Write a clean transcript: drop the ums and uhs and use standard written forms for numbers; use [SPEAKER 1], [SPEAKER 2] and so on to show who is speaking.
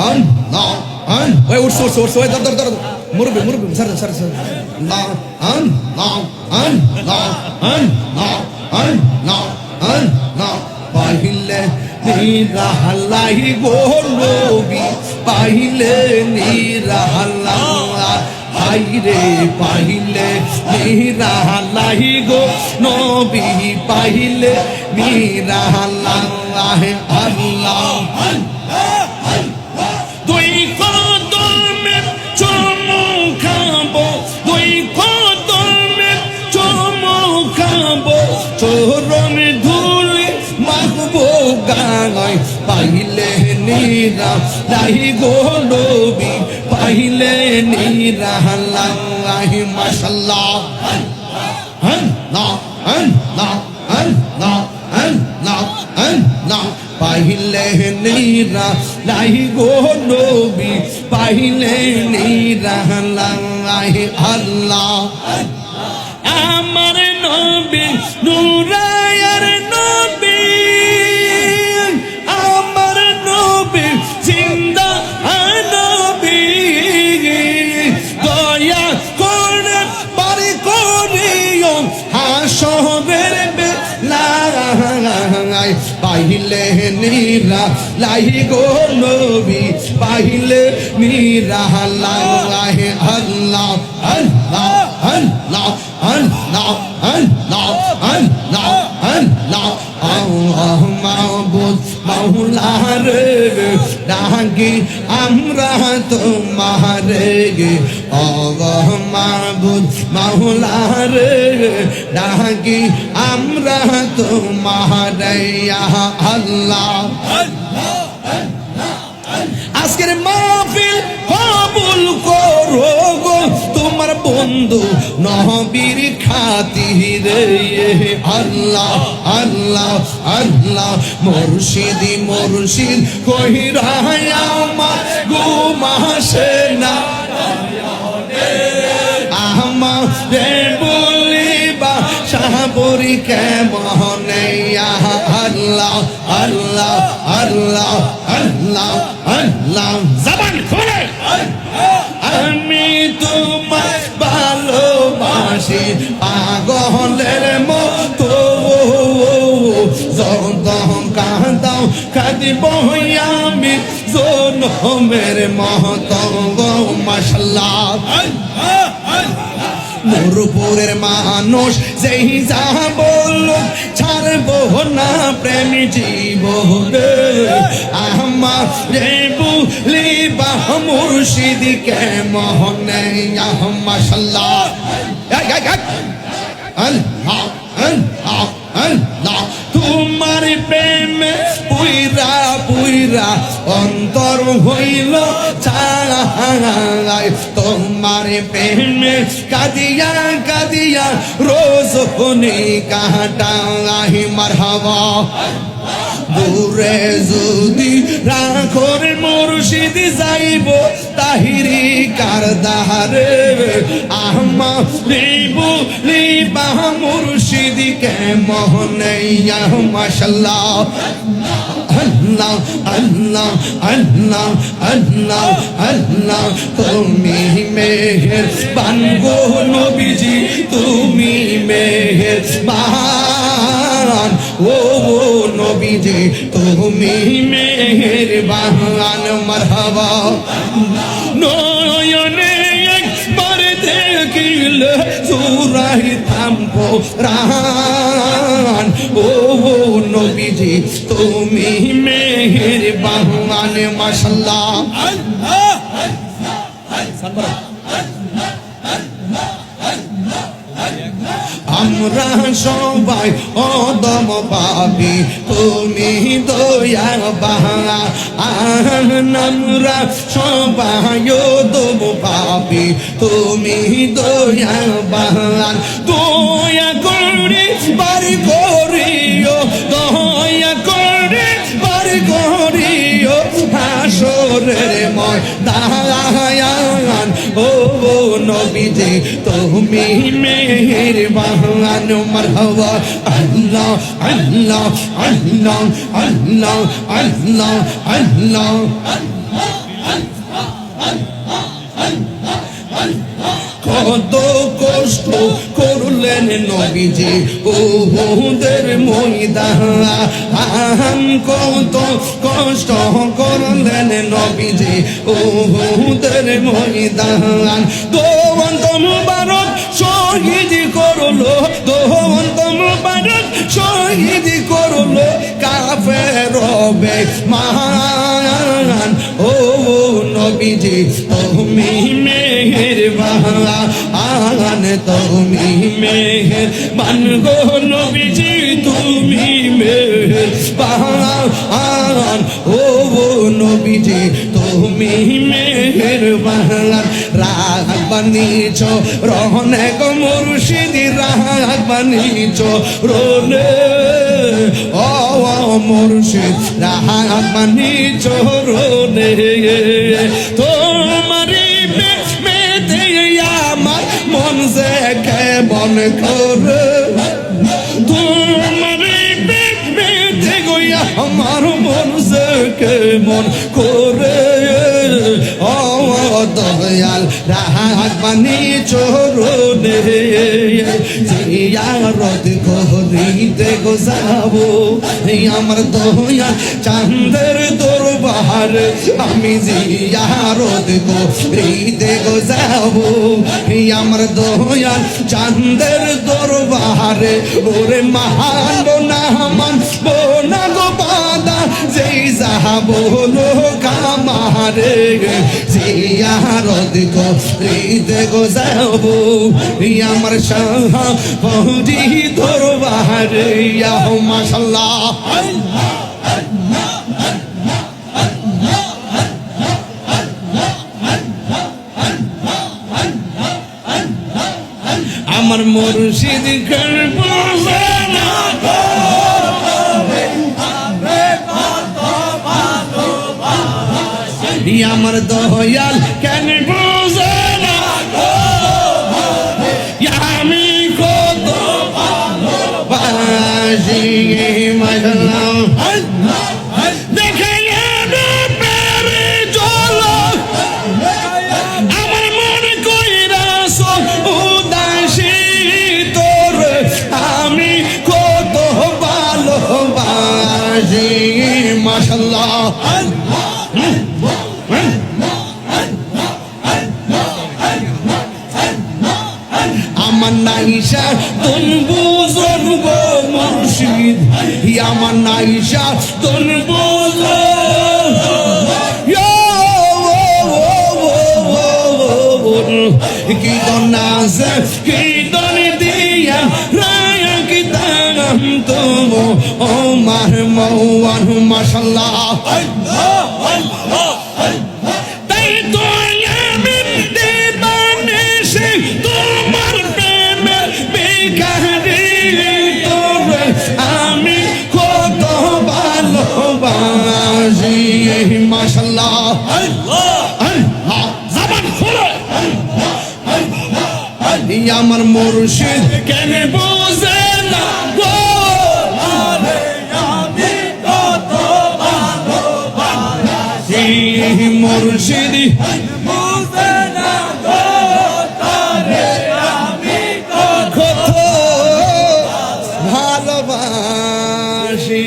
[SPEAKER 1] আল্লাহ ওই উঠছো ওই ধর মুরব্বি স্যার আল্লাহ আল্লাহ আল্লাহ আল্লাহ আল্লাহ আল্লাহ পাইলে নিরালাই গো নবী পাইলে নিরালাই হাইরে পাইলে নিরালাই গো নবী পাইলে নিরালাই আল্লাহ দুই কদমে চমকাবো দুই কদমে চমকাবো চরণ ধুলি মাখবো গায় পাইলে নিরালাই গো নবী পাইলে নিরালাই মাশাআল্লাহ আল্লাহ আল্লাহ আল্লাহ আল্লাহ আল্লাহ পাইলে নিরালাই গো নবী পাইলে নিরালাই আল্লাহ আমার নবী নূরায়ার নবী আমার নবী জিন্দা নবী দয়া করে পারি করিও হাসরের বেলায় পাইলে নিরালাই গো নবী পাইলে নিরালাই আল্লাহ আল্লাহ আল্লাহ আল্লাহ আল্লাহ আল্লাহ আল্লাহ আল্লাহ মাবুদ মাওলা রে ডাকি আমরা তোমারে আল্লাহ মাবুদ মাওলা রে ডাকি আমরা তোমারে আল্লাহ আজকের মাহফিল কবুল করো গো তোমার বন্ধু নবীর খাতিরে আল্লাহ আল্লাহ আল্লাহ মুর্শিদি মুর্শিদ কহিরা আমার ঘুমাসে না আমারে বলিবা শাহপুরি কেমনে আল্লাহ আল্লাহ আল্লাহ আল্লাহ আল্লাহ জবান খুলে আমি তোমায় ভালোবাসি পাগলের মতো যখন কাঁদাও কাঁদিব আমি জনমের মতো মাশাআল্লাহ নূরপুরের মানুষ যেই যা বলল ছাড়বো না প্রেম জীবনে আমার বলিবা মুর্শিদকে মোহনে মাশাআল্লাহ আল্লাহ আল্লাহ আল্লাহ তোমার প্রেমে পুইরা পুইরা অন্তর হইল চাই তোমার প্রেমে কাদিয়া কাদিয়া রোজ হনি কাটাই মারহাবা দূরে যদি রাখর মুর্শিদ যাইব তাহিরি কারদারে আহমা লিবু লিবা মুর্শিদকে মোহনে মাশাআল্লাহ আল্লাহ আল্লাহ আল্লাহ আল্লাহ আল্লাহ তুমি মেহেরবান গো নবীজি তুমি মেহেরবান ও নবীজি তুমি মেহেরবান মারহাবা নয়নে একবার দেখিলে জুরাই থামবো রান ও নবীজি তুমি মেহেরবান মাশাআল্লাহ আল্লাহ আমরা সবাই অদম পাবি তুমি দয়া বাহা আমরা সবাই অদম পাবি তুমি দয়া বাহান দয়া করে বাড়ি করিও দয়া করে বাড়ি করিও হাসরের ময়দান ও নবীজি তুমি মেহেরবান মারহাবা আল্লাহ আল্লাহ আল্লাহ আল্লাহ আল্লাহ আল্লাহ কত কষ্ট করলেন নবীজি উহুদের ময়দান কত কষ্ট করলেন নবীজি উহুদের ময়দান দোয়ান্ত মুবারক শহীদ করলো দোয়ান্ত মুবারক শহীদ করলো কাফের বেঈমান ও নবীজি তুমি মেহেরবান তুমি মেহেরবান গো নবীজি তুমি মেহেরবান ও নবীজি তুমি মেহেরবান রাগ বানিয়েছ রহনে গো মুর্শিদি রাগ বানিয়েছ রোনে ও মুর্শিদ রাগ বানিয়েছ রোনে তোমারি মেতে আমার মন যে কেমন করে তোমারি মেতে গইয়া আমার মন যে কেমন করে ও দয়াল রাগ বানিয়েছ রোনে জিয়ারত করিতে গো যাবো আমার দয়াল চাঁদের দরবার আমি জিয়ারত করিতে গো যাবো আমার দয়াল চাঁদের দরবারে ওরে মহান না মানবো না গো বাদা যেই যাবো লোক আমারে জিয়ারত করিতে গো যাবো আমার শাহপরি দরবারে ইয়া মাশাআল্লাহ আমার মুর্শিদ করবো না আমার দয়াল কেন বুঝে না আমি কত ভালোবাসি মাশাআল্লাহ দেখে পেরে চলো আমার মন কইরা উদাসী তোর আমি কত ভালোবাসি মাশাআল্লাহ আমার নাইশা তুন বুঝন গো মুর্শিদ আমার নাইশা তুন বুঝন কি দনাজ কি দন দিয়া রায়া কি দাম তুমো ও মার মওয়ান মাশাআল্লাহ তাই তো আমি দেবানেশে তোমার প্রেমের বেকারি তোর আমি কত ভালোবাসি মাশাআল্লাহ জবান খোলো আমার মুর্শিদ কেন বুঝে না গো আমি কত ভালোবাসি মুর্শিদ বুঝে না গো তারে আমি কত ভালোবাসি